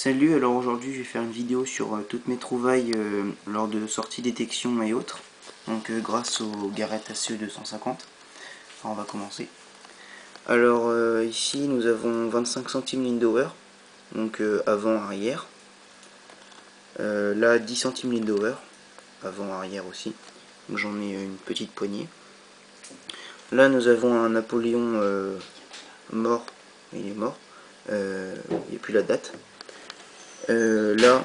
Salut, alors aujourd'hui je vais faire une vidéo sur toutes mes trouvailles lors de sorties détection et autres. Donc grâce au Garrett ACE 250. Alors on va commencer. Alors ici nous avons 25 centimes Lindauer, donc avant arrière. Là 10 centimes Lindauer, avant arrière aussi. Donc j'en ai une petite poignée. Là nous avons un Napoléon mort, il est mort, il n'y a plus la date. Là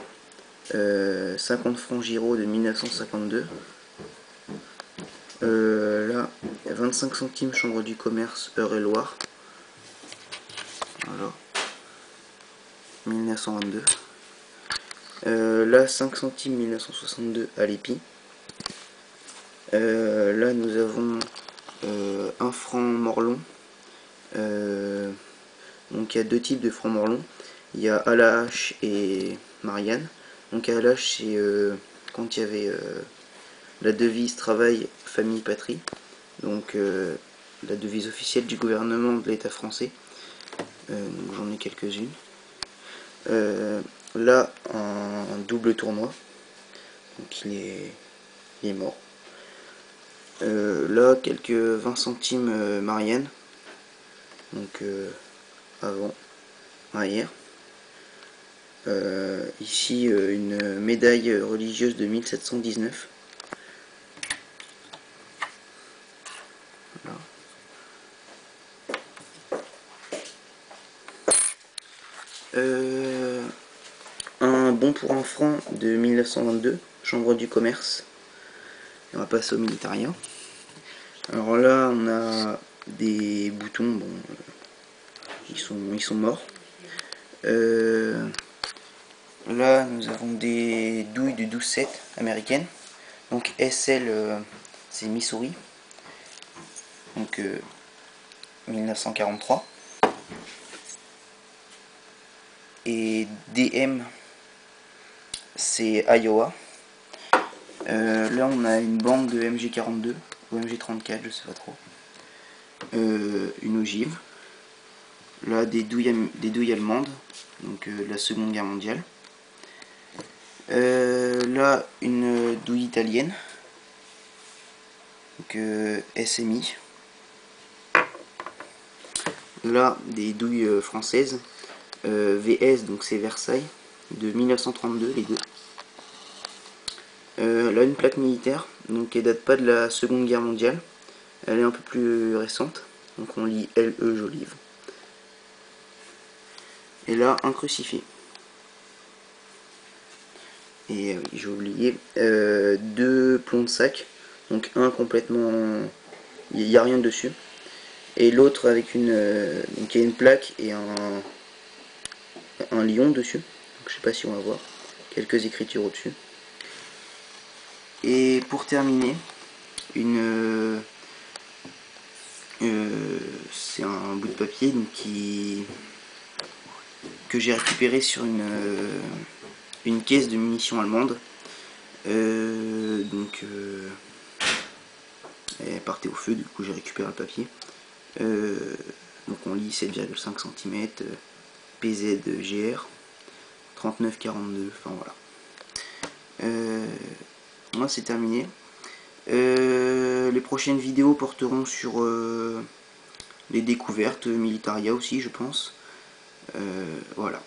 50 francs Giraud de 1952. Là 25 centimes Chambre du commerce Eure-et-Loire. Voilà, 1922. Là 5 centimes 1962 à l'épi. Là nous avons 1 franc Morlon. Donc il y a deux types de francs Morlon. Il y a à la hache et Marianne. Donc à la hache c'est quand il y avait la devise travail, famille, patrie. Donc la devise officielle du gouvernement de l'État français. Donc j'en ai quelques-unes. Là un double tournoi. Donc il est mort. Là quelques 20 centimes Marianne. Donc avant, arrière. Ici une médaille religieuse de 1719. Voilà. Un bon pour un franc de 1922, Chambre du commerce. Et on va passer au militaria. Alors là on a des boutons, bon, ils sont morts. Là nous avons des douilles de 12-7 américaines. Donc SL c'est Missouri. Donc 1943. Et DM c'est Iowa. Là on a une bande de MG42 ou MG34, je sais pas trop. Une ogive. Là des douilles allemandes, donc la Seconde Guerre mondiale. Là une douille italienne, donc SMI. Là des douilles françaises, VS, donc c'est Versailles, de 1932 les deux. Là une plaque militaire, donc elle date pas de la Seconde Guerre mondiale, elle est un peu plus récente, donc on lit LE Jolive. Et là un crucifix. Et oui, j'ai oublié, deux plombs de sac, donc un complètement, il n'y a rien dessus, et l'autre avec une, donc il y a une plaque et un lion dessus, donc, je sais pas si on va voir, quelques écritures au-dessus. Et pour terminer, c'est un bout de papier donc, que j'ai récupéré sur une caisse de munitions allemandes. Elle partait au feu, du coup j'ai récupéré le papier. Donc on lit 7,5 cm, PZGR, 39,42, enfin voilà. Moi c'est terminé. Les prochaines vidéos porteront sur les découvertes, militaria aussi je pense. Voilà.